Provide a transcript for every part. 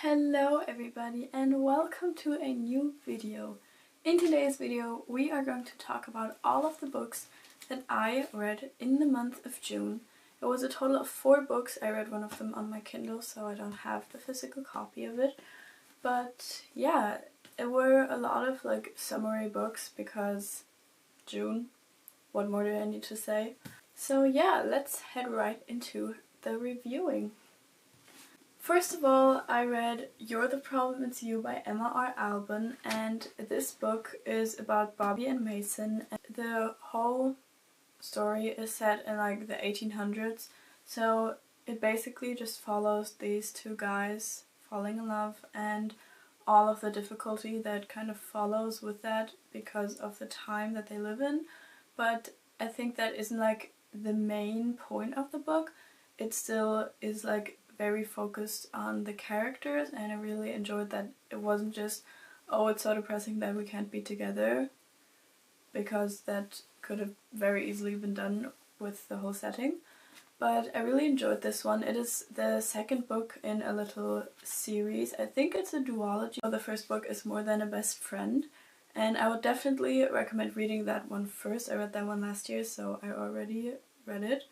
Hello everybody and welcome to a new video. In today's video we are going to talk about all of the books that I read in the month of June. It was a total of 4 books. I read one of them on my Kindle, so I don't have the physical copy of it. But yeah, it were a lot of summary books because June, what more do I need to say? So yeah, let's head right into the reviewing. First of all, I read You're the Problem, It's You by Emma R. Alban, and this book is about Bobby and Mason. The whole story is set in the 1800s, so it basically just follows these two guys falling in love and all of the difficulty that kind of follows with that because of the time that they live in. But I think that isn't the main point of the book. It still is very focused on the characters, and I really enjoyed that it wasn't just, oh, it's so depressing that we can't be together, because that could have very easily been done with the whole setting. But I really enjoyed this one. It is the second book in a little series. I think it's a duology. The first book is More Than a Best Friend, and I would definitely recommend reading that one first. I read that one last year, so I already read it,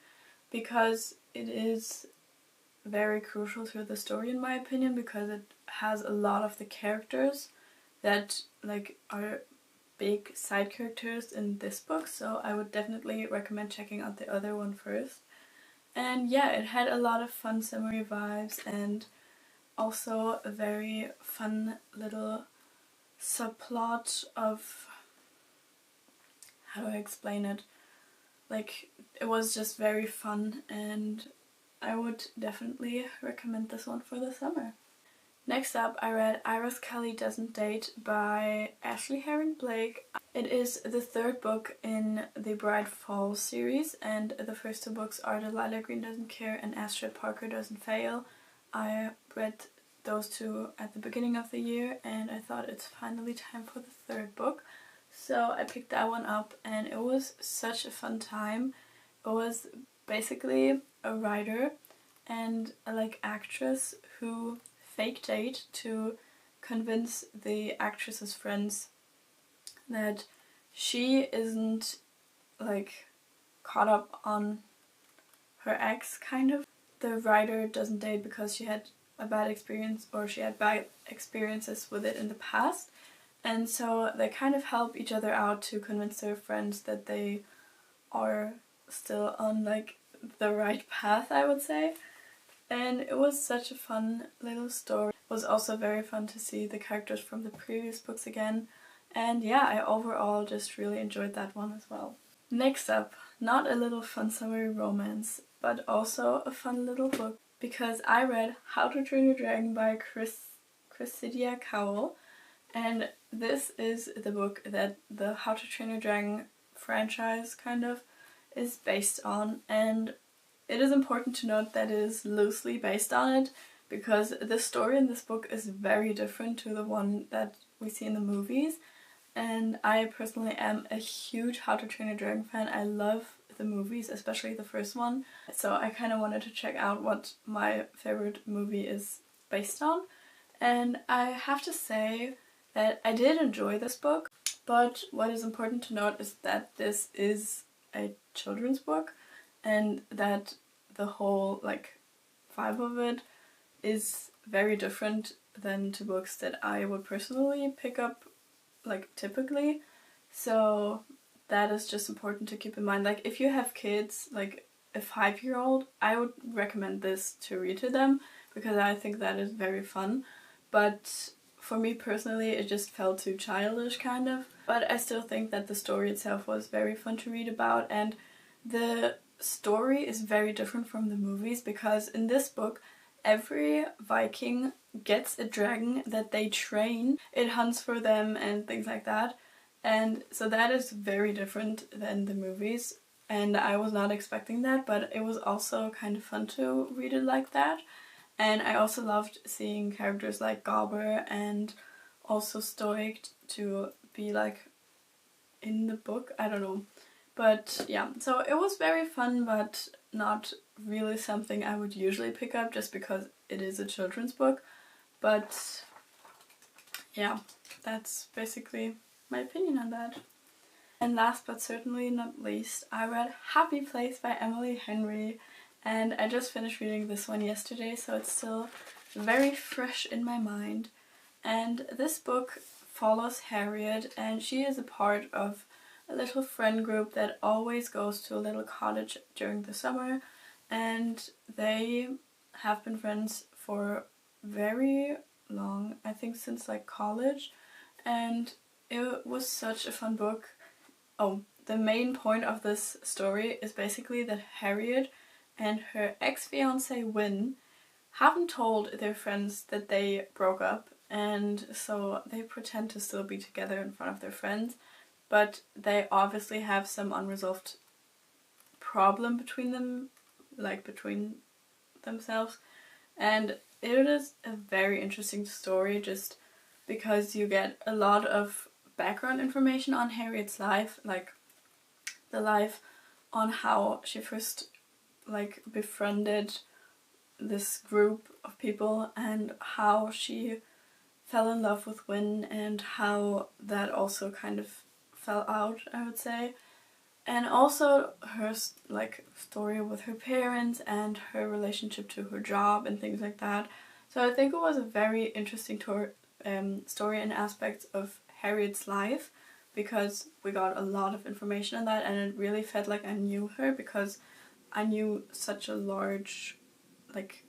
because it is very crucial to the story in my opinion, because it has a lot of the characters that are big side characters in this book, so I would definitely recommend checking out the other one first. And yeah, it had a lot of fun summery vibes and also a very fun little subplot of, how do I explain it? It was just very fun, and I would definitely recommend this one for the summer. Next up, I read Iris Kelly Doesn't Date by Ashley Herring Blake. It is the third book in the Bright Falls series, and the first 2 books are Delilah Green Doesn't Care and Astrid Parker Doesn't Fail. I read those 2 at the beginning of the year, and I thought it's finally time for the 3rd book. So I picked that one up, and it was such a fun time. It was basically a writer and a actress who fake date to convince the actress's friends that she isn't caught up on her ex, kind of. The writer doesn't date because she had a bad experience, or she had bad experiences with it in the past, and so they kind of help each other out to convince their friends that they are still on the right path, I would say. And it was such a fun little story. It was also very fun to see the characters from the previous books again, and yeah, I overall just really enjoyed that one as well. Next up, not a little fun summery romance, but also a fun little book, because I read How to Train Your Dragon by Cressida Cowell, and this is the book that the How to Train Your Dragon franchise kind of is based on, and it is important to note that it is loosely based on it, because the story in this book is very different to the one that we see in the movies, and I personally am a huge How to Train Your Dragon fan. I love the movies, especially the first one, so I kind of wanted to check out what my favorite movie is based on, and I have to say that I did enjoy this book, but what is important to note is that this is a children's book, and that the whole vibe of it is very different than to books that I would personally pick up typically. So that is just important to keep in mind. If you have kids, a 5-year-old, I would recommend this to read to them, because I think that is very fun. But for me personally, it just felt too childish kind of. But I still think that the story itself was very fun to read about, and the story is very different from the movies, because in this book every Viking gets a dragon that they train. It hunts for them and things like that, and so that is very different than the movies, and I was not expecting that, but it was also kind of fun to read it like that. And I also loved seeing characters like Gobber and also Stoic to be in the book. I don't know. But yeah, so it was very fun, but not really something I would usually pick up just because it is a children's book. But yeah, that's basically my opinion on that. And last but certainly not least, I read Happy Place by Emily Henry, and I just finished reading this one yesterday, so it's still very fresh in my mind. And this book follows Harriet, and she is a part of a little friend group that always goes to a little cottage during the summer, and they have been friends for very long, I think since like college, and it was such a fun book. Oh, the main point of this story is basically that Harriet and her ex-fiance Win haven't told their friends that they broke up, and so they pretend to still be together in front of their friends, but they obviously have some unresolved problem between them, like between themselves. And it is a very interesting story just because you get a lot of background information on Harriet's life, like the life on how she first like befriended this group of people and how she fell in love with Win and how that also kind of fell out, I would say. And also her like story with her parents and her relationship to her job and things like that. So I think it was a very interesting story and aspects of Harriet's life, because we got a lot of information on that, and it really felt like I knew her because I knew such a large like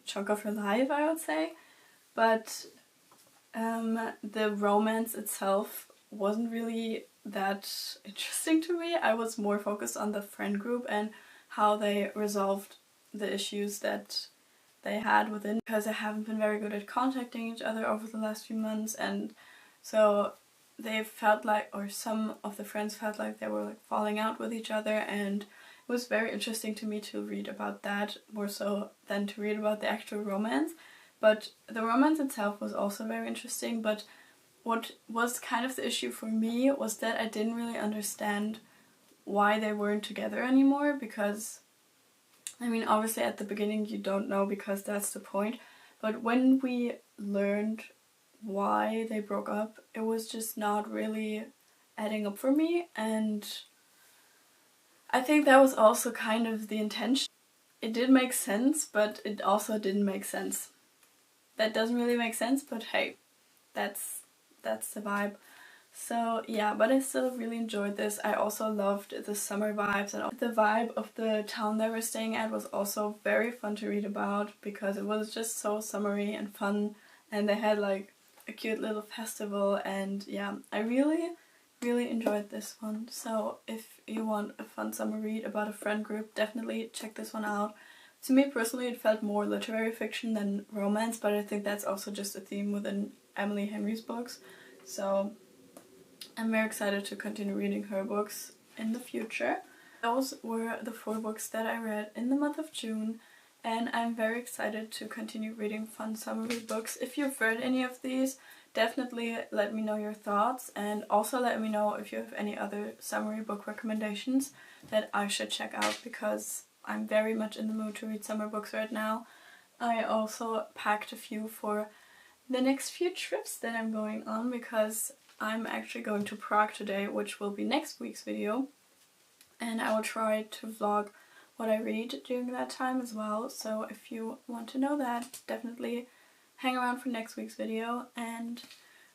chunk of her life, I would say. But the romance itself wasn't really that interesting to me. I was more focused on the friend group and how they resolved the issues that they had within, because they haven't been very good at contacting each other over the last few months, and so they felt like, or some of the friends felt like they were like falling out with each other, and it was very interesting to me to read about that more so than to read about the actual romance. But the romance itself was also very interesting, but what was kind of the issue for me was that I didn't really understand why they weren't together anymore, because I mean, obviously at the beginning you don't know because that's the point, but when we learned why they broke up, it was just not really adding up for me, and I think that was also kind of the intention. It did make sense, but it also didn't make sense. That doesn't really make sense, but hey, that's the vibe. So yeah, but I still really enjoyed this. I also loved the summer vibes, and the vibe of the town they were staying at was also very fun to read about because it was just so summery and fun, and they had like a cute little festival, and yeah, I really enjoyed this one. So if you want a fun summer read about a friend group, definitely check this one out. To me personally, it felt more literary fiction than romance, but I think that's also just a theme within Emily Henry's books. So I'm very excited to continue reading her books in the future. Those were the 4 books that I read in the month of June, and I'm very excited to continue reading fun summer read books. If you've read any of these, definitely let me know your thoughts, and also let me know if you have any other summery book recommendations that I should check out, because I'm very much in the mood to read summer books right now. I also packed a few for the next few trips that I'm going on, because I'm actually going to Prague today, which will be next week's video, and I will try to vlog what I read during that time as well. So if you want to know that, definitely hang around for next week's video. And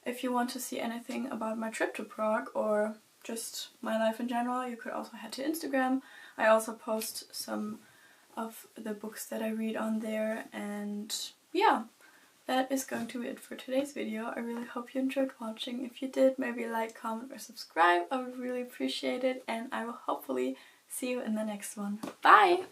if you want to see anything about my trip to Prague or just my life in general, you could also head to Instagram. I also post some of the books that I read on there, and yeah, that is going to be it for today's video. I really hope you enjoyed watching. If you did, maybe like, comment or subscribe. I would really appreciate it, and I will hopefully see you in the next one. Bye!